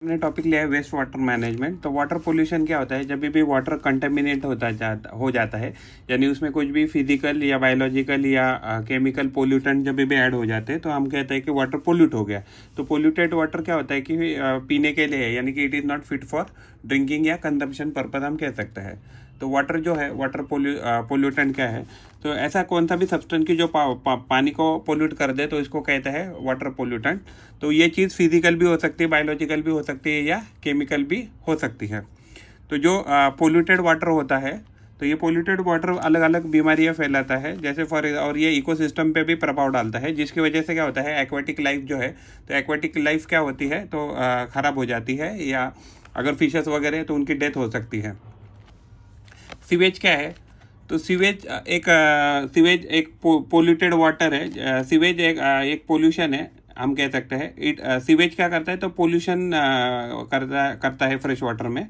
हमने टॉपिक लिया है वेस्ट वाटर मैनेजमेंट। तो वाटर पोल्यूशन क्या होता है, जब भी वाटर कंटेमिनेट हो जाता है, यानी उसमें कुछ भी फिजिकल या बायोलॉजिकल या केमिकल पोल्यूटेंट जब भी ऐड हो जाते हैं तो हम कहते हैं कि वाटर पोल्यूट हो गया। तो पोल्यूटेड वाटर क्या होता है कि पीने के लिए है, यानी कि it is not fit for drinking या कंजम्पशन पर्पज हम कह सकते हैं। तो वाटर जो है, वाटर पोल्यूटेंट क्या है, तो ऐसा कौन सा भी सब्सटेंस की जो पानी को पोल्यूट कर दे तो इसको कहते हैं वाटर पोल्यूटेंट। तो ये चीज़ फिजिकल भी हो सकती है, बायोलॉजिकल भी हो सकती है या केमिकल भी हो सकती है। तो जो पोल्यूटेड वाटर होता है, तो ये पोल्यूटेड वाटर अलग अलग बीमारियां फैलाता है, जैसे और ये इकोसिस्टम पे भी प्रभाव डालता है, जिसकी वजह से क्या होता है, एक्वेटिक लाइफ जो है, तो एक्वेटिक लाइफ क्या होती है, तो ख़राब हो जाती है, या अगर फिशेस वगैरह है तो उनकी डेथ हो सकती है। सीवेज क्या है, तो सीवेज एक पोल्यूटेड वाटर है। सीवेज एक पोल्यूशन है, हम कह सकते हैं। सीवेज क्या करता है, तो पोल्यूशन करता है फ्रेश वाटर में।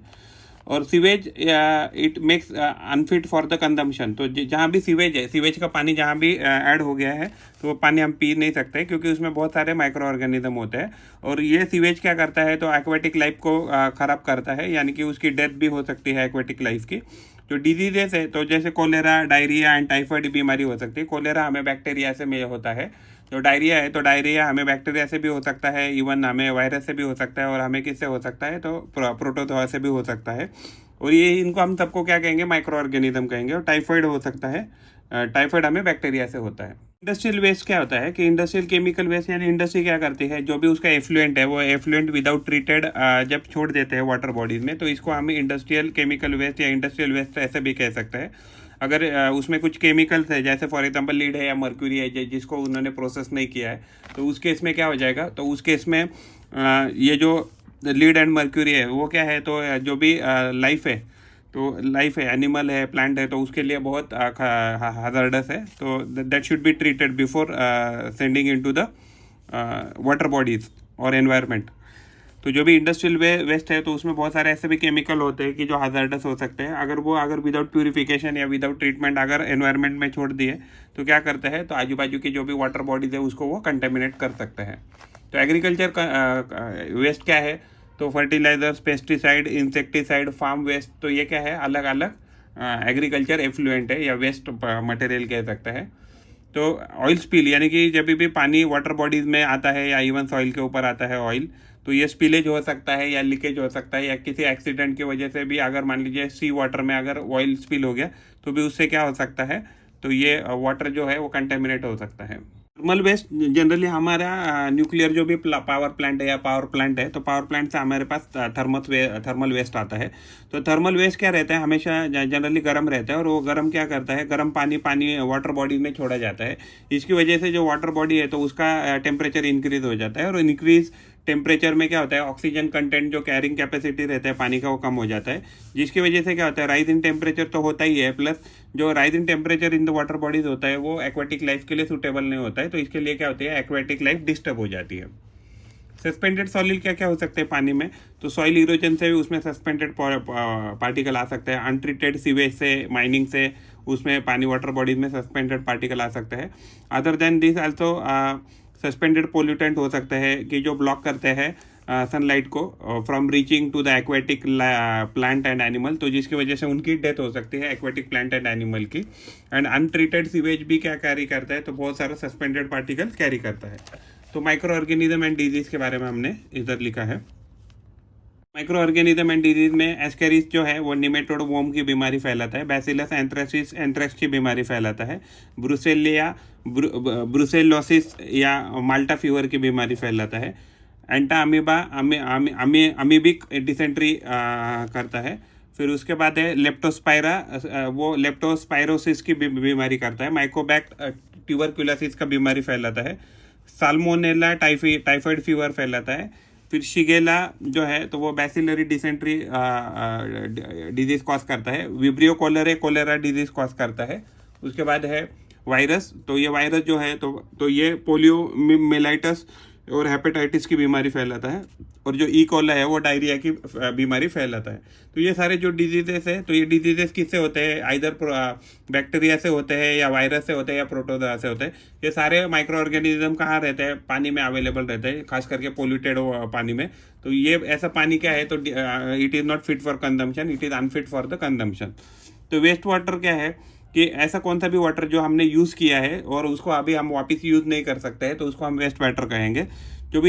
और sewage it makes unfit for the consumption. तो जहाँ भी सीवेज है, सीवेज का पानी जहाँ भी ऐड हो गया है तो वो पानी हम पी नहीं सकते, क्योंकि उसमें बहुत सारे माइक्रो ऑर्गेनिज्म होते हैं। और ये सीवेज क्या करता है, तो एक्वेटिक लाइफ को ख़राब करता है, यानी कि उसकी डेथ भी हो सकती है एक्वेटिक लाइफ की। जो डिजीजेस है, तो जैसे कोलेरा, डायरिया एंड टाइफाइड बीमारी हो सकती है। कोलेरा हमें बैक्टीरिया से में होता है। जो डायरिया है, तो डायरिया हमें बैक्टीरिया से भी हो सकता है, इवन हमें वायरस से भी हो सकता है, और हमें किससे हो सकता है, तो प्रोटोजोआ से भी हो सकता है। और ये इनको हम सबको क्या कहेंगे, माइक्रो ऑर्गेनिज्म कहेंगे। और टाइफाइड हो सकता है, टाइफाइड हमें बैक्टीरिया से होता है। इंडस्ट्रियल वेस्ट क्या होता है कि इंडस्ट्रियल केमिकल वेस्ट, यानी इंडस्ट्री क्या करती है, जो भी उसका एफ्लुएंट है वो एफ्लुएंट विदाउट ट्रीटेड जब छोड़ देते हैं वाटर बॉडीज में, तो इसको हम इंडस्ट्रियल केमिकल वेस्ट या इंडस्ट्रियल वेस्ट ऐसे भी कह सकते हैं। अगर उसमें कुछ केमिकल्स है, जैसे फॉर एग्जांपल लीड है या मर्क्यूरी है, जिसको उन्होंने प्रोसेस नहीं किया है, तो उस केस में क्या हो जाएगा, तो उस केस में ये जो लीड एंड मर्क्यूरी है वो क्या है, तो जो भी लाइफ है, तो लाइफ है, एनिमल है, प्लांट है, तो उसके लिए बहुत हजार्डस है। तो that should be treated before sending into the water bodies और एनवायरनमेंट। तो जो भी इंडस्ट्रियल वेस्ट है, तो उसमें बहुत सारे ऐसे भी केमिकल होते हैं कि जो हजार्डस हो सकते हैं। अगर विदाउट प्यूरिफिकेशन या विदाउट ट्रीटमेंट अगर एनवायरनमेंट में छोड़ दिए तो क्या करते हैं, तो आजू बाजू की जो भी वाटर बॉडीज है उसको वो कंटेमिनेट कर सकते हैं। तो एग्रीकल्चर वेस्ट क्या है, तो fertilisers, pesticide, insecticide, farm waste, तो ये क्या है, अलग अलग एग्रीकल्चर एफ्लुएंट है या वेस्ट मटेरियल कह सकते हैं। तो ऑयल स्पिल, यानी कि जब भी पानी वाटर बॉडीज में आता है या इवन सॉइल के ऊपर आता है ऑयल, तो ये स्पिलेज हो सकता है या लीकेज हो सकता है, या किसी एक्सीडेंट की वजह से भी, अगर मान लीजिए सी वाटर में अगर ऑयल स्पिल हो गया तो भी उससे क्या हो सकता है, तो ये वाटर जो है वो कंटेमिनेट हो सकता है। थर्मल वेस्ट जनरली हमारा न्यूक्लियर जो भी पावर प्लांट है या पावर प्लांट है, तो पावर प्लांट से हमारे पास थर्मल वेस्ट आता है। तो थर्मल वेस्ट क्या रहता है, हमेशा जनरली गर्म रहता है, और वो गर्म क्या करता है, गर्म पानी वाटर बॉडी में छोड़ा जाता है। इसकी वजह से जो वाटर बॉडी है, तो उसका टेम्परेचर इंक्रीज हो जाता है, और इंक्रीज टेम्परेचर में क्या होता है, ऑक्सीजन कंटेंट जो कैरिंग कैपेसिटी रहता है पानी का वो कम हो जाता है, जिसकी वजह से क्या होता है, राइज इन टेम्परेचर तो होता ही है, प्लस जो rise in temperature in the water bodies होता है वो एक्वेटिक लाइफ के लिए सूटेबल नहीं होता है। तो इसके लिए क्या होती है, एक्वेटिक लाइफ डिस्टर्ब हो जाती है। सस्पेंडेड सॉइल क्या क्या हो सकते हैं पानी में, तो सॉइल इरोजन से भी उसमें सस्पेंडेड पार्टिकल आ सकते हैं। अनट्रीटेड सीवेज से, माइनिंग से उसमें पानी वाटर बॉडीज में सस्पेंडेड पार्टिकल आ सकते हैं। Other than this also suspended pollutant हो सकते हैं कि जो ब्लॉक करते हैं सनलाइट को from reaching to the aquatic plant and animal, तो जिसकी वजह से उनकी डेथ हो सकती है एक्वेटिक प्लांट एंड एनिमल की। एंड अनट्रीटेड सीवेज भी क्या कैरी करता है, तो बहुत सारा सस्पेंडेड पार्टिकल कैरी करता है। तो माइक्रो ऑर्गेनिज्म एंड डिजीज के बारे में हमने इधर लिखा है। माइक्रो ऑर्गेनिज्म एंड डिजीज में एस्केरिस जो है वो निमेटोड वोम की बीमारी फैलाता है। बैसिलस एंथ्रेसिस एंथ्रेक्स की बीमारी फैलाता है। ब्रुसेलोसिस या माल्टा फीवर की बीमारी फैलाता है। एंटा अमीबा अमीबिक डिसेंट्री करता है। फिर उसके बाद है लेप्टोस्पायरा, वो लेप्टोस्पायरोसिस की बीमारी करता है। माइकोबैक्ट ट्यूबरकुलोसिस का बीमारी फैलाता है। साल्मोनेला टाइफाइड फीवर फैलाता है। फिर शिगेला जो है, तो वो बैसिलरी डिसेंट्री डिजीज कॉज करता है। विब्रियो कोलेरा डिजीज कॉज करता है। उसके बाद है वायरस, तो ये वायरस जो है, तो ये पोलियो मेलाइटस और हेपेटाइटिस की बीमारी फैलाता है। और जो ई कोला है वो डायरिया की बीमारी फैलाता है। तो ये सारे जो डिजीजेस है, तो ये डिजीजेस किससे होते हैं, आइदर बैक्टीरिया से होते हैं या वायरस से होते हैं या प्रोटोजोआ से होते हैं। ये सारे माइक्रो ऑर्गेनिज्म कहाँ रहते हैं, पानी में अवेलेबल रहते हैं, खास करके पोल्यूटेड पानी में। तो ये ऐसा पानी क्या है, तो it is not fit for consumption, it is unfit for the consumption. तो वेस्ट वाटर क्या है कि ऐसा कौन सा भी वाटर जो हमने यूज़ किया है और उसको अभी हम वापस यूज़ नहीं कर सकते हैं, तो उसको हम वेस्ट वाटर कहेंगे। जो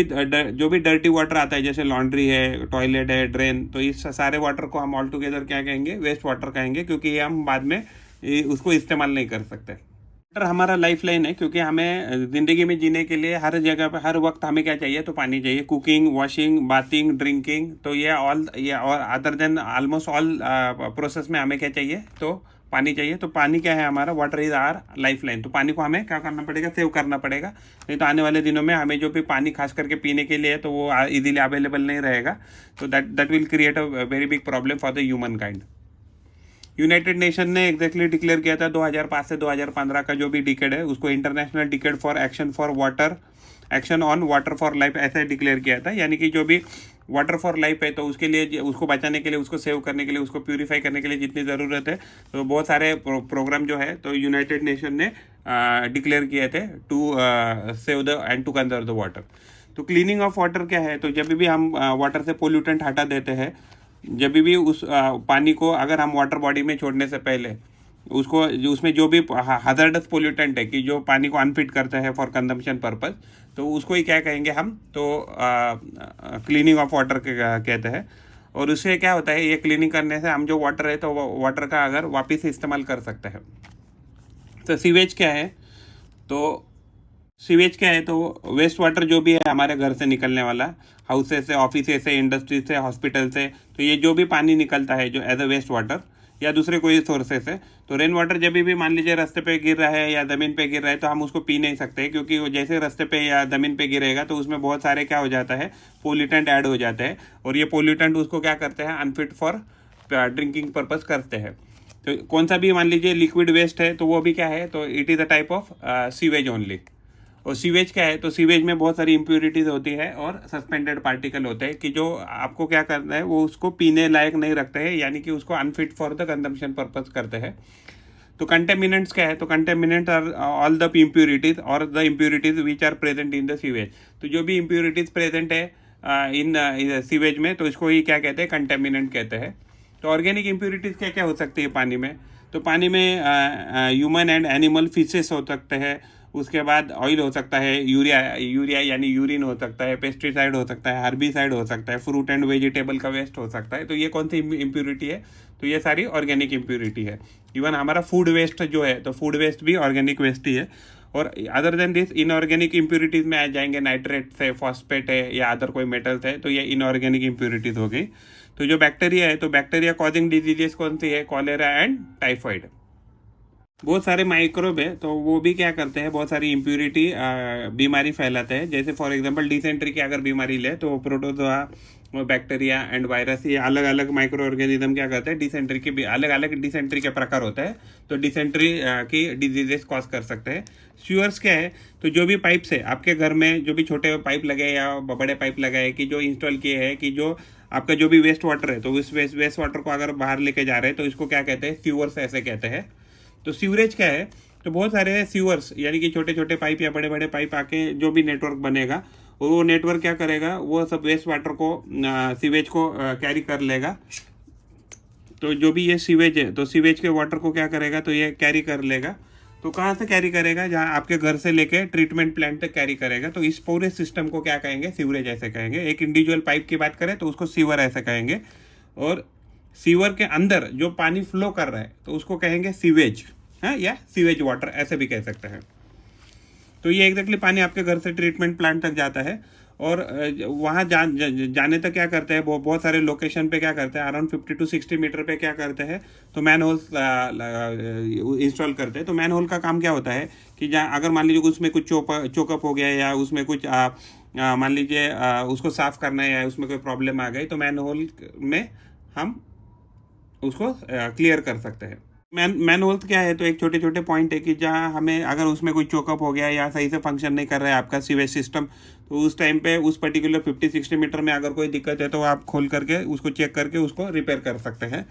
भी डर्टी वाटर आता है, जैसे लॉन्ड्री है, टॉयलेट है, ड्रेन, तो इस सारे वाटर को हम ऑल टुगेदर क्या कहेंगे, वेस्ट वाटर कहेंगे, क्योंकि ये हम बाद में उसको इस्तेमाल नहीं कर सकते। वाटर हमारा लाइफ लाइन है, क्योंकि हमें ज़िंदगी में जीने के लिए हर जगह पर हर वक्त हमें क्या चाहिए, तो पानी चाहिए। कुकिंग, वॉशिंग, बाथिंग, ड्रिंकिंग, तो ये और other than almost all process में हमें क्या चाहिए, तो पानी चाहिए। तो पानी क्या है हमारा, water is our life line. तो पानी को हमें क्या करना पड़ेगा, सेव करना पड़ेगा, नहीं तो आने वाले दिनों में हमें जो भी पानी खास करके पीने के लिए है, तो वो इजीली अवेलेबल नहीं रहेगा। तो that will create a very big problem for the human kind. United nation ने एग्जैक्टली डिक्लेयर किया था 2005 से 2015 का जो भी डिकेड है, उसको international decade for action for water, action on water for life ऐसे डिक्लेयर किया था। यानी कि जो भी वाटर फॉर लाइफ है, तो उसके लिए, उसको बचाने के लिए, उसको सेव करने के लिए, उसको प्यूरिफाई करने के लिए जितनी ज़रूरत है, तो बहुत सारे प्रोग्राम जो है, तो यूनाइटेड नेशन ने डिक्लेयर किए थे to save the end to conserve the water. तो क्लीनिंग ऑफ वाटर क्या है, तो जब भी हम वाटर से पोल्यूटेंट हटा देते हैं, जब भी उस पानी को अगर हम वाटर बॉडी में छोड़ने से पहले उसको, उसमें जो भी हजार्डस पोल्यूटेंट है कि जो पानी को अनफिट करता है फॉर कंजम्पशन पर्पस, तो उसको ही क्या कहेंगे हम, तो क्लीनिंग ऑफ वाटर कहते हैं। और उससे क्या होता है, ये क्लीनिंग करने से हम जो वाटर है, तो वाटर का अगर वापस इस्तेमाल कर सकते हैं। तो सीवेज क्या है, तो सीवेज क्या है, तो वेस्ट वाटर जो भी है हमारे घर से निकलने वाला, हाउसेस से, ऑफिस से, इंडस्ट्री से, हॉस्पिटल से, तो ये जो भी पानी निकलता है जो एज अ वेस्ट वाटर या दूसरे कोई सोर्सेस है, तो रेन वाटर जब भी मान लीजिए रास्ते पे गिर रहा है या ज़मीन पे गिर रहा है, तो हम उसको पी नहीं सकते, क्योंकि वो जैसे रास्ते पे या ज़मीन पे गिरेगा तो उसमें बहुत सारे क्या हो जाता है, पोल्यूटेंट ऐड हो जाते हैं, और ये पोल्यूटेंट उसको क्या करते हैं, अनफिट फॉर ड्रिंकिंग पर्पज़ करते हैं। तो कौन सा भी मान लीजिए लिक्विड वेस्ट है, तो वो भी क्या है, तो it is a type of sewage only. और सीवेज क्या है, तो सीवेज में बहुत सारी इम्प्योरिटीज़ होती है और सस्पेंडेड पार्टिकल होते हैं कि जो आपको क्या करना है, वो उसको पीने लायक नहीं रखते हैं, यानी कि उसको unfit for the consumption purpose करते हैं। तो कंटेमिनेंट्स क्या है, तो contaminant are all the impurities और the impurities which are present in the sewage. तो जो भी इम्प्योरिटीज प्रेजेंट है इन सीवेज में, तो इसको ही क्या कहते हैं, कंटेमिनेंट कहते हैं। तो ऑर्गेनिक इम्प्योरिटीज़ क्या क्या हो सकती है पानी में, तो पानी में ह्यूमन एंड एनिमल फिशेस हो सकते हैं, उसके बाद ऑयल हो सकता है, यूरिया यानी यूरिन हो सकता है, पेस्टिसाइड हो सकता है, हर्बिसाइड हो सकता है, फ्रूट एंड वेजिटेबल का वेस्ट हो सकता है। तो ये कौन सी इम्प्योरिटी है, तो ये सारी ऑर्गेनिक इम्प्योरिटी है। इवन हमारा फूड वेस्ट जो है, तो फूड वेस्ट भी ऑर्गेनिक वेस्ट ही है। और other than this inorganic impurities में आ जाएंगे, नाइट्रेट्स है, फॉस्फेट है, या अदर कोई मेटल्स है, तो ये इनऑर्गेनिक इम्प्योरिटीज़ हो गई। तो जो बैक्टीरिया है, तो बैक्टीरिया कॉजिंग डिजीजेस कौन सी है, कॉलेरा एंड टाइफाइड। बहुत सारे माइक्रोब है, तो वो भी क्या करते हैं, बहुत सारी इम्प्यूरिटी बीमारी फैलाते हैं। जैसे फॉर एग्जांपल डिसेंट्री की अगर बीमारी ले, तो प्रोटोजोआ, बैक्टीरिया एंड वायरस, ये अलग अलग माइक्रो ऑर्गेनिज्म क्या करते हैं, डिसेंट्री के भी अलग अलग डिसेंट्री के प्रकार होते हैं, तो डिसेंट्री की डिजीजेस कॉज कर सकते हैं। स्यूअर्स क्या है, तो जो भी पाइप्स है आपके घर में, जो भी छोटे पाइप लगे या बड़े पाइप लगाए, कि जो इंस्टॉल किए हैं, कि जो आपका जो भी वेस्ट वाटर है, तो उस वेस्ट वाटर को अगर बाहर लेके जा रहे हैं, तो इसको क्या कहते हैं, सीवर्स ऐसे कहते हैं। तो सीवरेज क्या है, तो बहुत सारे सीवर्स, यानी कि छोटे छोटे पाइप या बड़े बड़े पाइप आके जो भी नेटवर्क बनेगा, वो नेटवर्क क्या करेगा, वो सब वेस्ट वाटर को, सीवेज को कैरी कर लेगा। तो जो भी ये सीवेज है, तो सीवेज के वाटर को क्या करेगा, तो ये कैरी कर लेगा। तो कहाँ से कैरी करेगा, जहाँ आपके घर से लेके ट्रीटमेंट प्लांट तक कैरी करेगा। तो इस पूरे सिस्टम को क्या कहेंगे, सीवरेज ऐसे कहेंगे। एक इंडिविजुअल पाइप की बात करें तो उसको सीवर ऐसे कहेंगे, और सीवर के अंदर जो पानी फ्लो कर रहा है, तो उसको कहेंगे सीवेज, है, या सीवेज वाटर ऐसे भी कह सकते हैं। तो ये एग्जैक्टली पानी आपके घर से ट्रीटमेंट प्लांट तक जाता है, और वहाँ जाने तक क्या करते हैं, बहुत सारे लोकेशन पे क्या करते हैं, अराउंड 50 to 60 मीटर पे क्या करते हैं, तो मैन होल्स इंस्टॉल करते हैं। तो मैन होल का काम क्या होता है कि जहाँ अगर मान लीजिए उसमें कुछ चोकअप हो गया, या उसमें कुछ मान लीजिए उसको साफ करना है, या उसमें कोई प्रॉब्लम आ गई, तो मैन होल में हम उसको क्लियर कर सकते हैं। मैन होल्स क्या है, तो एक छोटे छोटे पॉइंट है कि जहाँ हमें अगर उसमें कोई चोकअप हो गया या सही से फंक्शन नहीं कर रहा है आपका सीवेज सिस्टम, तो उस टाइम पे उस पर्टिकुलर 50-60 मीटर में अगर कोई दिक्कत है तो आप खोल करके उसको चेक करके उसको रिपेयर कर सकते हैं।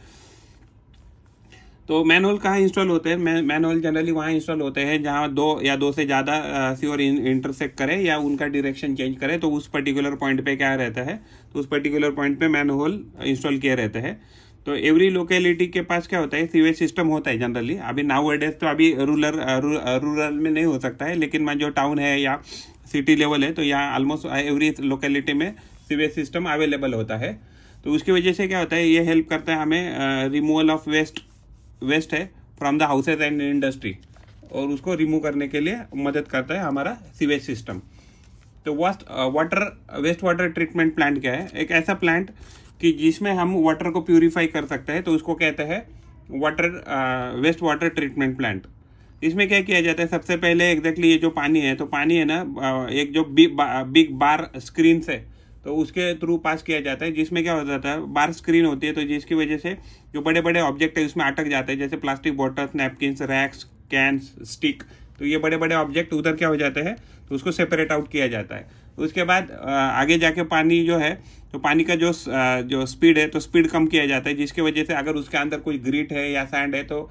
तो मैन होल कहाँ इंस्टॉल होते हैं? मैन होल जनरली वहाँ इंस्टॉल होते हैं जहाँ दो से ज़्यादा सीवर इंटरसेक्ट करे या उनका डायरेक्शन चेंज करे, तो उस पर्टिकुलर पॉइंट पे क्या रहता है, तो उस पर्टिकुलर पॉइंट पे मैन होल इंस्टॉल किए रहते हैं। तो एवरी लोकेलिटी के पास क्या होता है, सीवेज सिस्टम होता है जनरली। अभी नाउ एडेज तो अभी रूरल में नहीं हो सकता है, लेकिन जो टाउन है या सिटी लेवल है तो यहाँ ऑलमोस्ट एवरी लोकेलिटी में सीवेज सिस्टम अवेलेबल होता है। तो उसकी वजह से क्या होता है, ये हेल्प करता है हमें रिमूवल ऑफ वेस्ट है from the houses and industry, और उसको रिमूव करने के लिए मदद करता है हमारा सीवेज सिस्टम। तो वेस्ट वाटर ट्रीटमेंट प्लांट क्या है? एक ऐसा प्लांट कि जिसमें हम वाटर को प्यूरिफाई कर सकते हैं, तो उसको कहते हैं वेस्ट वाटर ट्रीटमेंट प्लांट। इसमें क्या किया जाता है, सबसे पहले एग्जैक्टली ये जो पानी है, तो पानी है ना, एक जो बिग बार स्क्रीन है तो उसके थ्रू पास किया जाता है, जिसमें क्या हो जाता है, बार स्क्रीन होती है, तो जिसकी वजह से जो बड़े बड़े ऑब्जेक्ट है उसमें अटक जाते हैं, जैसे plastic bottles, napkins, racks, cans, stick, तो ये बड़े बड़े ऑब्जेक्ट उधर क्या हो जाते हैं, तो उसको सेपरेट आउट किया जाता है। उसके बाद आगे जाके पानी जो है, तो पानी का जो स्पीड है, तो स्पीड कम किया जाता है, जिसकी वजह से अगर उसके अंदर कोई ग्रीट है या सैंड है तो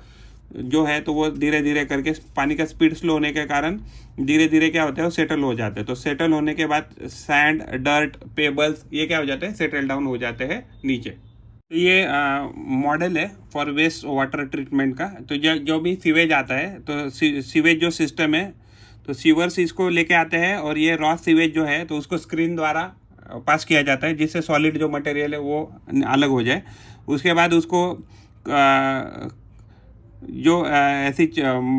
जो है तो वो धीरे धीरे करके पानी का स्पीड स्लो होने के कारण धीरे धीरे क्या होता है, वो सेटल हो जाते हैं। तो सेटल होने के बाद सैंड, डर्ट, पेबल्स, ये क्या हो जाते हैं, सेटल डाउन हो जाते हैं नीचे। तो ये मॉडल है फॉर वेस्ट वाटर ट्रीटमेंट का। तो जो भी सीवेज आता है, तो सीवेज जो सिस्टम है, तो सीवर्स इसको लेके आते हैं, और ये रॉ सीवेज जो है तो उसको स्क्रीन द्वारा पास किया जाता है, जिससे सॉलिड जो मटेरियल है वो अलग हो जाए। उसके बाद उसको जो ऐसी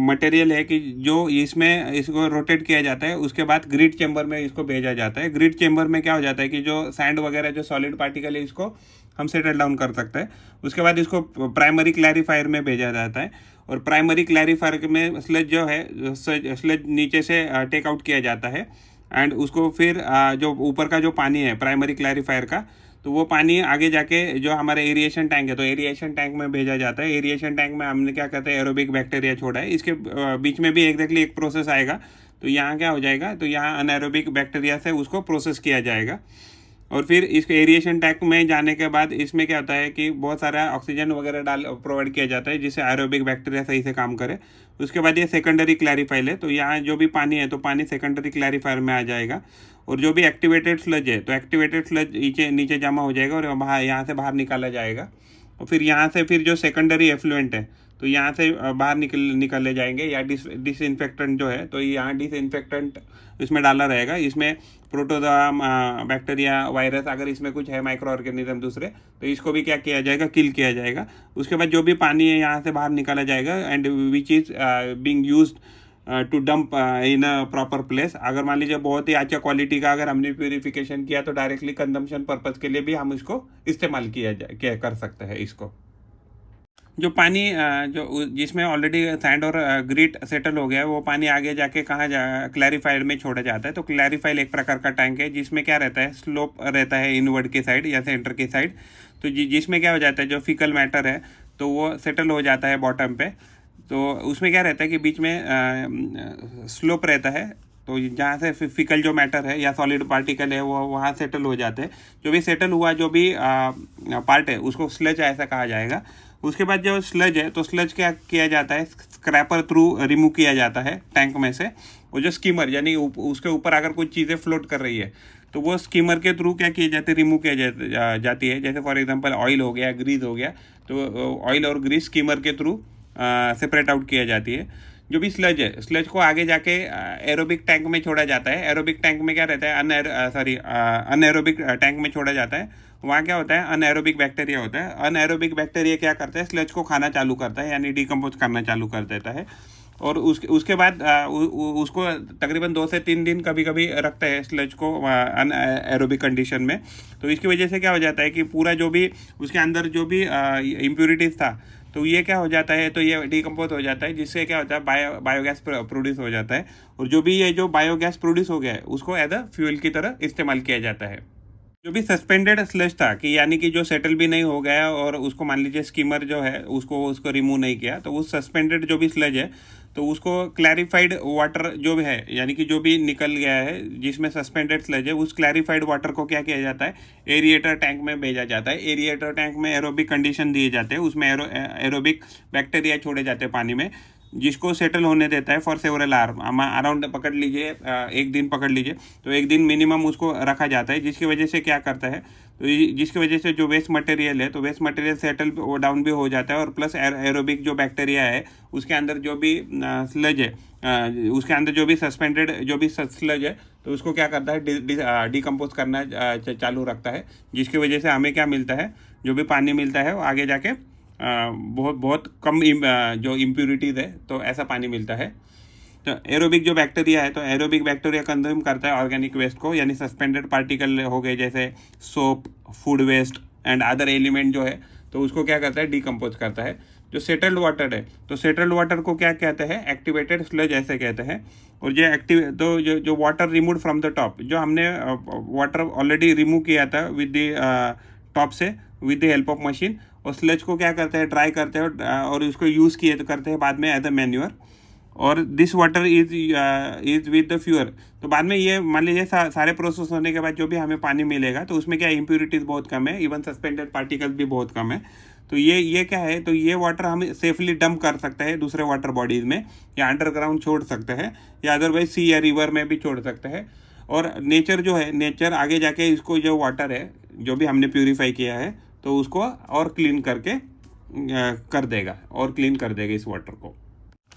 मटेरियल है कि जो इसमें इसको रोटेट किया जाता है, उसके बाद ग्रिड चेंबर में इसको भेजा जाता है। ग्रिड चेंबर में क्या हो जाता है कि जो सैंड वगैरह जो सॉलिड पार्टिकल है इसको हम सेटल डाउन कर सकते हैं। उसके बाद इसको प्राइमरी क्लैरिफायर में भेजा जाता है, और प्राइमरी क्लैरिफायर में स्लज जो है, स्लज नीचे से टेक आउट किया जाता है, एंड उसको फिर जो ऊपर का जो पानी है प्राइमरी क्लैरिफायर का, तो वो पानी आगे जाके जो हमारे एरिएशन टैंक है, तो एरिएशन टैंक में भेजा जाता है। एरिएशन टैंक में हमने क्या कहते हैं, एरोबिक बैक्टीरिया छोड़ा है। इसके बीच में भी एग्जैक्टली एक प्रोसेस आएगा, तो यहाँ क्या हो जाएगा, तो यहाँ अनएरोबिक बैक्टीरिया से उसको प्रोसेस किया जाएगा। और फिर इस एरिएशन टैंक में जाने के बाद इसमें क्या होता है कि बहुत सारा ऑक्सीजन वगैरह प्रोवाइड किया जाता है, जिससे एरोबिक बैक्टीरिया सही से काम करे। उसके बाद ये सेकेंडरी क्लैरिफायर है, तो यहाँ जो भी पानी है तो पानी सेकेंडरी क्लैरिफायर में आ जाएगा, और जो भी एक्टिवेटेड स्लज है तो एक्टिवेटेड स्लज नीचे जमा हो जाएगा, और यहाँ से बाहर निकाला जाएगा। और फिर यहाँ से फिर जो सेकेंडरी एफ्लुएंट है तो यहाँ से बाहर निकले जाएंगे, या डिसइंफेक्टेंट जो है, तो यहाँ डिसइंफेक्टेंट इसमें डाला रहेगा। इसमें प्रोटोजोआ, बैक्टीरिया, वायरस, अगर इसमें कुछ है माइक्रो ऑर्गेनिज्म दूसरे, तो इसको भी क्या किया जाएगा, किल किया जाएगा। उसके बाद जो भी पानी है यहाँ से बाहर निकाला जाएगा, and which is being used to dump in a proper place. अगर मान लीजिए बहुत ही अच्छा क्वालिटी का अगर हमने प्यूरिफिकेशन किया, तो डायरेक्टली कंजम्पशन पर्पज़ के लिए भी हम इसको इस्तेमाल किया कर सकते हैं। इसको जो पानी जो जिसमें ऑलरेडी सैंड और ग्रीट सेटल हो गया है, वो पानी आगे जाके कहाँ क्लैरिफायर में छोड़ा जाता है। तो क्लैरिफायर एक प्रकार का टैंक है, जिसमें क्या रहता है, स्लोप रहता है इनवर्ड की साइड या सेंटर की साइड। तो जिसमें क्या हो जाता है, जो फिकल मैटर है तो वो सेटल हो जाता है बॉटम पे। तो उसमें क्या रहता है कि बीच में स्लोप रहता है, तो जहाँ से फिकल जो मैटर है या सॉलिड पार्टिकल है वो वहाँ सेटल हो जाते हैं। जो भी सेटल हुआ जो भी पार्ट है उसको स्लज ऐसा कहा जाएगा। उसके बाद जो स्लज है, तो स्लज क्या किया जाता है, स्क्रैपर थ्रू रिमूव किया जाता है टैंक में से। वो जो स्कीमर यानी उसके ऊपर अगर कोई चीज़ें फ्लोट कर रही है, तो वो स्कीमर के थ्रू क्या किए जाते हैं, रिमूव किया जाती है। जैसे फॉर एग्जांपल ऑयल हो गया, ग्रीस हो गया, तो ऑयल और ग्रीस स्कीमर के थ्रू सेपरेट आउट किया जाती है। जो भी स्लज है, स्लज को आगे जाके एरोबिक टैंक में छोड़ा जाता है। एरोबिक टैंक में क्या रहता है, अनएरोबिक टैंक में छोड़ा जाता है। वहाँ क्या होता है, अनएरोबिक बैक्टीरिया होता है। अनएरोबिक बैक्टीरिया क्या करता है, स्लज को खाना चालू करता है, यानी डिकम्पोज करना चालू कर देता है। और उसके बाद उसको तकरीबन 2 से 3 दिन कभी कभी रखते हैं स्लज को अनएरोबिक कंडीशन में। तो इसकी वजह से क्या हो जाता है कि पूरा जो भी उसके अंदर जो भी इम्प्योरिटीज़ था, तो ये क्या हो जाता है, तो ये डिकम्पोज हो जाता है, जिससे क्या होता है, बायोगैस प्रोड्यूस हो जाता है। और जो भी ये जो बायोगैस प्रोड्यूस हो गया है उसको एज अ फ्यूल की तरह इस्तेमाल किया जाता है। जो भी सस्पेंडेड स्लज था कि यानी कि जो सेटल भी नहीं हो गया और उसको मान लीजिए स्कीमर जो है उसको उसको रिमूव नहीं किया, तो उस सस्पेंडेड जो भी स्लज है तो उसको क्लैरिफाइड वाटर जो भी है यानी कि जो भी निकल गया है जिसमें सस्पेंडेड स्लज है उस क्लैरिफाइड वाटर को क्या किया जाता है, एरिएटर टैंक में भेजा जाता है। एरिएटर टैंक में एरोबिक कंडीशन दिए जाते हैं, उसमें एरोबिक बैक्टीरिया छोड़े जाते हैं पानी में, जिसको सेटल होने देता है फॉर सेवरल आवर, अराउंड पकड़ लीजिए एक दिन पकड़ लीजिए, तो एक दिन मिनिमम उसको रखा जाता है। जिसकी वजह से क्या करता है, तो जिसकी वजह से जो वेस्ट मटेरियल है तो वेस्ट मटेरियल सेटल डाउन भी हो जाता है और प्लस एरोबिक जो बैक्टीरिया है उसके अंदर जो भी स्लज है उसके अंदर जो भी सस्पेंडेड जो भी स्लज है तो उसको क्या करता है, डिकम्पोज करना चालू रखता है, जिसकी वजह से हमें क्या मिलता है, जो भी पानी मिलता है वो आगे जाके बहुत बहुत कम जो इम्प्यूरिटीज़ है तो ऐसा पानी मिलता है। तो एरोबिक जो बैक्टीरिया है तो एरोबिक बैक्टीरिया कंज्यूम करता है ऑर्गेनिक वेस्ट को, यानी सस्पेंडेड पार्टिकल हो गए जैसे soap, food waste and other element जो है तो उसको क्या करता है, डिकम्पोज करता है। जो सेटल्ड वाटर है तो सेटल्ड वाटर को क्या कहते हैं, एक्टिवेटेड स्लज ऐसे कहते हैं। और ये एक्टिव तो जो water remove from the top, जो हमने वाटर ऑलरेडी रिमूव किया था विद द टॉप से with the help of machine, और स्लज को क्या करते हैं, ड्राई करते हैं और उसको यूज़ किए तो करते हैं बाद में एज अ मैन्योर। और this water is with the fewer, तो बाद में ये मान लीजिए सारे प्रोसेस होने के बाद जो भी हमें पानी मिलेगा तो उसमें क्या इम्प्यूरिटीज़ बहुत कम है, इवन सस्पेंडेड पार्टिकल्स भी बहुत कम है। तो ये क्या है, तो ये वाटर हम सेफली डंप कर सकते हैं दूसरे वाटर बॉडीज़ में, या अंडरग्राउंड छोड़ सकते हैं, या अदरवाइज सी या रिवर में भी छोड़ सकते हैं। और नेचर जो है, नेचर आगे जाके इसको जो वाटर है जो भी हमने प्यूरीफाई किया है तो उसको और क्लीन करके कर देगा और क्लीन कर देगा इस वाटर को।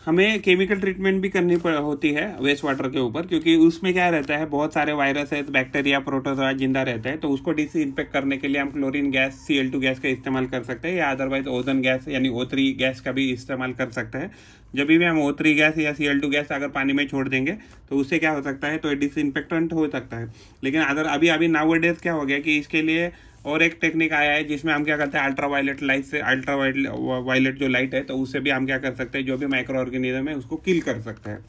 हमें केमिकल ट्रीटमेंट भी करनी होती है वेस्ट वाटर के ऊपर, क्योंकि उसमें क्या रहता है, बहुत सारे वायरसेस, बैक्टीरिया, प्रोटोजोआ जिंदा रहते हैं, तो उसको डिसइंफेक्ट करने के लिए हम क्लोरीन गैस Cl2 गैस का इस्तेमाल कर सकते हैं, या अदरवाइज ओजोन गैस यानी O3 गैस का भी इस्तेमाल कर सकते हैं। जब भी हम O3 गैस या Cl2 गैस अगर पानी में छोड़ देंगे तो उससे क्या हो सकता है, तो डिसइंफेक्टेंट हो सकता है। लेकिन अगर अभी नाउअडेज क्या हो गया कि इसके लिए और एक टेक्निक आया है जिसमें हम क्या करते हैं, अल्ट्रावायलेट लाइट से, अल्ट्रावायलेट जो लाइट है तो उससे भी हम क्या कर सकते हैं, जो भी माइक्रो ऑर्गेनिज्म है उसको किल कर सकते हैं।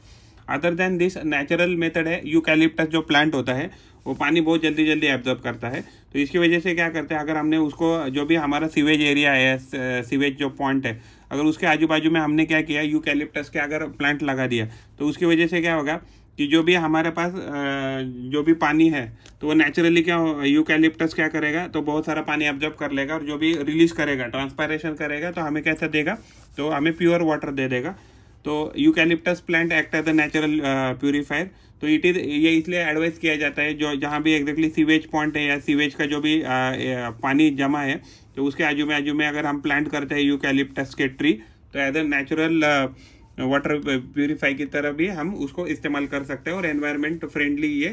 Other than this natural method है, यूकैलिप्टस जो प्लांट होता है वो पानी बहुत जल्दी जल्दी एब्जॉर्ब करता है, तो इसकी वजह से क्या करते हैं, अगर हमने उसको जो भी हमारा सीवेज एरिया है, सीवेज जो पॉइंट है, अगर उसके आजू बाजू में हमने क्या किया, यूकैलिप्टस के अगर प्लांट लगा दिया तो उसकी वजह से क्या होगा कि जो भी हमारे पास जो भी पानी है तो वो नेचुरली क्या यूकैलिप्टस क्या करेगा, तो बहुत सारा पानी एब्जॉर्ब कर लेगा और जो भी रिलीज करेगा, ट्रांसपायरेशन करेगा, तो हमें कैसा देगा, तो हमें प्योर वाटर दे देगा। तो eucalyptus plant act as the natural purifier. तो ये इसलिए एडवाइस किया जाता है जो जहाँ भी एग्जैक्टली सीवेज पॉइंट है या सीवेज का जो भी पानी जमा है तो उसके आजू में अगर हम प्लांट करते हैं यूकैलिप्टस के ट्री, तो as a natural water purify की तरह भी हम उसको इस्तेमाल कर सकते हैं और एनवायरनमेंट फ्रेंडली ये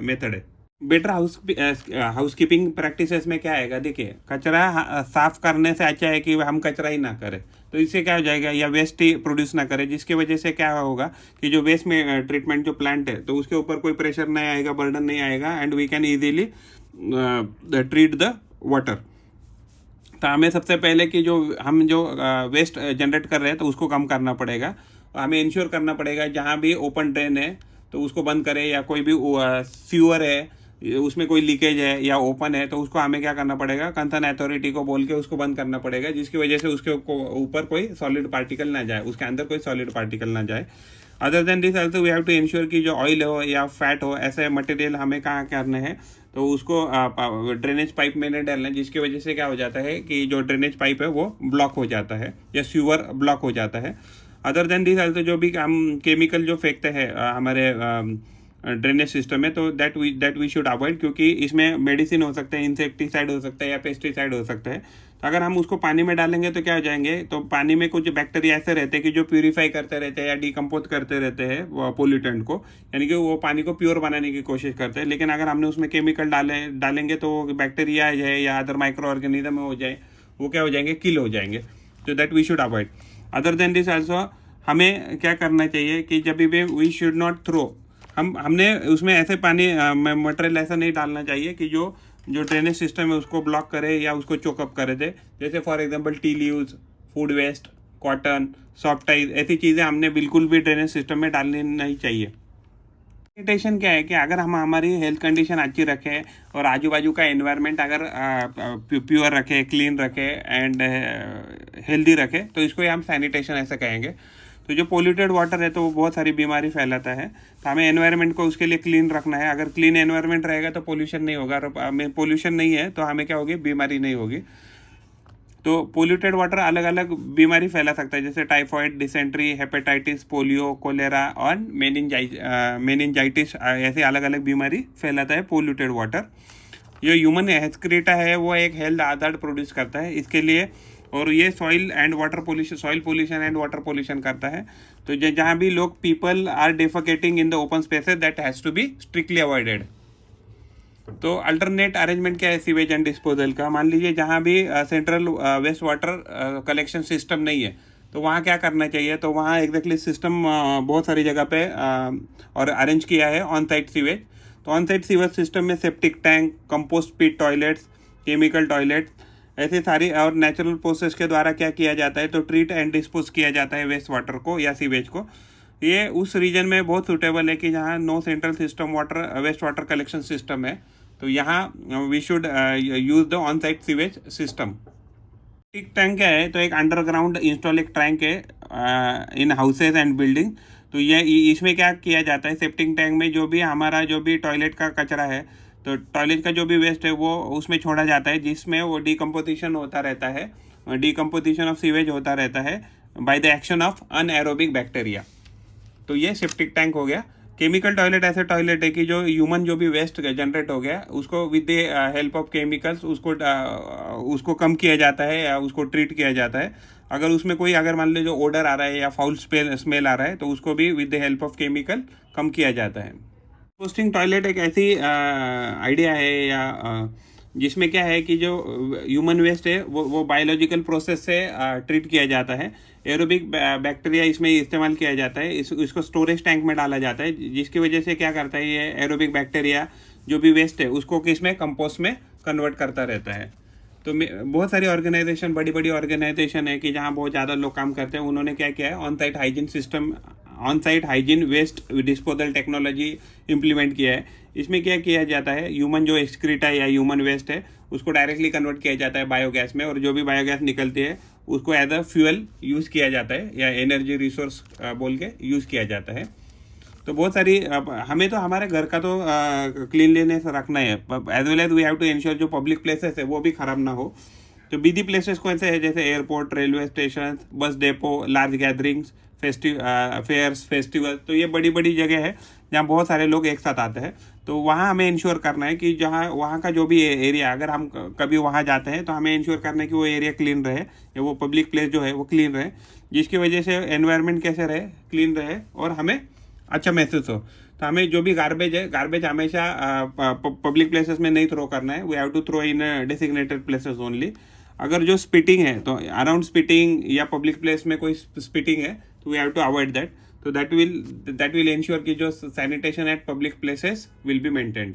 मेथड है। बेटर हाउसकीपिंग प्रैक्टिसेस में क्या आएगा, देखिए कचरा साफ करने से अच्छा है कि हम कचरा ही ना करें, तो इससे क्या हो जाएगा, या वेस्ट ही प्रोड्यूस ना करें, जिसकी वजह से क्या होगा कि जो वेस्ट में ट्रीटमेंट जो प्लांट है तो उसके ऊपर कोई प्रेशर नहीं आएगा, बर्डन नहीं आएगा, and we can easily treat the water. तो हमें सबसे पहले कि जो हम जो वेस्ट जनरेट कर रहे हैं तो उसको कम करना पड़ेगा, हमें इंश्योर करना पड़ेगा जहाँ भी ओपन ड्रेन है तो उसको बंद करें, या कोई भी सीवर है उसमें कोई लीकेज है या ओपन है तो उसको हमें क्या करना पड़ेगा, कंसर्न अथॉरिटी को बोल के उसको बंद करना पड़ेगा, जिसकी वजह से उसके ऊपर कोई सॉलिड पार्टिकल ना जाए, उसके अंदर कोई सॉलिड पार्टिकल ना जाए। Other than this also we have to ensure कि जो ऑयल हो या फैट हो ऐसे मटेरियल हमें कहाँ करने हैं, तो उसको ड्रेनेज पाइप में नहीं डालना, जिसकी वजह से क्या हो जाता है कि जो ड्रेनेज पाइप है वो ब्लॉक हो जाता है या सीवर ब्लॉक हो जाता है। अदर देन दिस ऑल्सो जो भी हम केमिकल जो फेंकते हैं हमारे ड्रेनेज सिस्टम में, तो दैट वी शुड अवॉइड, क्योंकि इसमें मेडिसिन हो सकते हैं, इंसेक्टिसाइड हो सकता है या पेस्टिसाइड हो सकता है। तो अगर हम उसको पानी में डालेंगे तो क्या हो जाएंगे, तो पानी में कुछ बैक्टीरिया ऐसे रहते हैं कि जो प्यूरीफाई करते रहते हैं या डिकम्पोज करते रहते हैं पोल्यूटेंट को, यानी कि वो पानी को प्योर बनाने की कोशिश करते हैं। लेकिन अगर हमने उसमें केमिकल डालेंगे तो बैक्टीरिया है या अदर माइक्रो ऑर्गेनिज्म हो जाए, वो क्या हो जाएंगे, किल हो जाएंगे। तो that we should avoid. Other than this also हमें क्या करना चाहिए कि जब भी वी शुड नॉट थ्रो, हमने उसमें ऐसे पानी मटेरियल ऐसा नहीं डालना चाहिए कि जो ड्रेनेज सिस्टम है उसको ब्लॉक करे या उसको चोकअप करे दे, जैसे for example tea leaves, food waste, cotton, soft ties, ऐसी चीज़ें हमने बिल्कुल भी ड्रेनेज सिस्टम में डालनी नहीं चाहिए। सैनिटेशन क्या है कि अगर हम हमारी हेल्थ कंडीशन अच्छी रखें और आजू बाजू का एनवायरनमेंट अगर प्योर रखे, क्लीन रखे एंड हेल्दी रखे, तो इसको ही हम सैनिटेशन ऐसे कहेंगे। तो जो पोल्यूटेड वाटर है तो वो बहुत सारी बीमारी फैलाता है, तो हमें एनवायरनमेंट को उसके लिए क्लीन रखना है। अगर क्लीन एनवायरनमेंट रहेगा तो पोल्यूशन नहीं होगा, और हमें पोल्यूशन नहीं है तो हमें क्या होगी, बीमारी नहीं होगी। तो पोल्यूटेड वाटर अलग अलग बीमारी फैला सकता है, जैसे typhoid, dysentery, hepatitis, polio, cholera और मेनिंजाइटिस, ऐसे अलग अलग बीमारी फैलाता है पोल्यूटेड वाटर। जो ह्यूमन एक्सक्रीटा है वो एक हेल्थ हजार्ड प्रोड्यूस करता है इसके लिए, और ये soil pollution and water pollution करता है। तो जहाँ भी लोग people are defecating in the open spaces, that has to be strictly avoided. तो अल्टरनेट अरेंजमेंट क्या है सीवेज एंड डिस्पोजल का? मान लीजिए जहाँ भी central waste water collection system नहीं है, तो वहाँ क्या करना चाहिए? तो वहाँ एग्जैक्टली सिस्टम बहुत सारी जगह पे और अरेंज किया है ऑन साइट सीवेज। तो ऑन साइट सीवेज सिस्टम में septic tank, compost pit toilets, chemical toilets, ऐसे सारी और नेचुरल प्रोसेस के द्वारा क्या किया जाता है, तो ट्रीट एंड डिस्पोज किया जाता है वेस्ट वाटर को या सीवेज को। ये उस रीजन में बहुत सूटेबल है कि जहाँ no central system water waste water collection system है, तो यहाँ we should use the on site sewage system. Septic tank क्या है? तो एक अंडरग्राउंड इंस्टॉल एक टैंक है इन हाउसेज एंड बिल्डिंग। तो ये इसमें क्या किया जाता है, सेप्टिक टैंक में जो भी टॉयलेट का कचरा है, तो टॉयलेट का जो भी वेस्ट है वो उसमें छोड़ा जाता है, जिसमें वो डिकम्पोजिशन होता रहता है, डिकम्पोजिशन ऑफ सीवेज होता रहता है by the action of anaerobic bacteria. तो ये सेप्टिक टैंक हो गया। केमिकल टॉयलेट ऐसे टॉयलेट है कि जो ह्यूमन जो भी वेस्ट जनरेट हो गया उसको with the help of chemicals उसको कम किया जाता है या उसको ट्रीट किया जाता है। अगर उसमें कोई अगर मान लीजिए जो ओडर आ रहा है या फाउल स्मेल आ रहा है, तो उसको भी with the help of chemical कम किया जाता है। कंपोस्टिंग टॉयलेट एक ऐसी आइडिया है या जिसमें क्या है कि जो ह्यूमन वेस्ट है वो बायोलॉजिकल प्रोसेस से ट्रीट किया जाता है। एरोबिक बैक्टीरिया इसमें इस्तेमाल किया जाता है, इसको स्टोरेज टैंक में डाला जाता है, जिसकी वजह से क्या करता है ये एरोबिक बैक्टीरिया जो भी वेस्ट है उसको किसमें, कंपोस्ट में कन्वर्ट करता रहता है। तो बहुत सारी ऑर्गेनाइजेशन, बड़ी बड़ी ऑर्गेनाइजेशन है कि जहाँ बहुत ज़्यादा लोग काम करते हैं, उन्होंने क्या किया है, on site hygiene waste disposal technology implement किया है। इसमें क्या किया जाता है, ह्यूमन जो एक्सक्रीटा या ह्यूमन वेस्ट है उसको डायरेक्टली कन्वर्ट किया जाता है बायोगैस में, और जो भी बायोगैस निकलती है उसको एज अ फ्यूल यूज़ किया जाता है या एनर्जी रिसोर्स बोल के यूज़ किया जाता है। तो बहुत सारी हमें तो हमारे घर का तो क्लीनलीनेस रखना है, as well as we have to ensure जो पब्लिक प्लेसेस है वो भी खराब ना हो। तो बिजी प्लेसेस कौन से है, जैसे airport, railway station, bus depot, large gatherings, fairs, festival, तो ये बड़ी बड़ी जगह है जहाँ बहुत सारे लोग एक साथ आते हैं। तो वहाँ हमें इंश्योर करना है कि जहाँ वहाँ का जो भी एरिया, अगर हम कभी वहाँ जाते हैं तो हमें इंश्योर करना है कि वो एरिया क्लीन रहे या वो पब्लिक प्लेस जो है वो क्लीन रहे, जिसकी वजह से एनवायरनमेंट कैसे रहे, क्लीन रहे और हमें अच्छा महसूस हो। तो हमें जो भी गार्बेज है, गार्बेज हमेशा पब्लिक प्लेसेस में नहीं थ्रो करना है, we have to throw in designated places only. अगर जो स्पिटिंग है, तो अराउंड स्पिटिंग या पब्लिक प्लेस में कोई स्पिटिंग है तो we have to avoid that. तो दैट विल इंश्योर कि जो sanitation at public places will be maintained.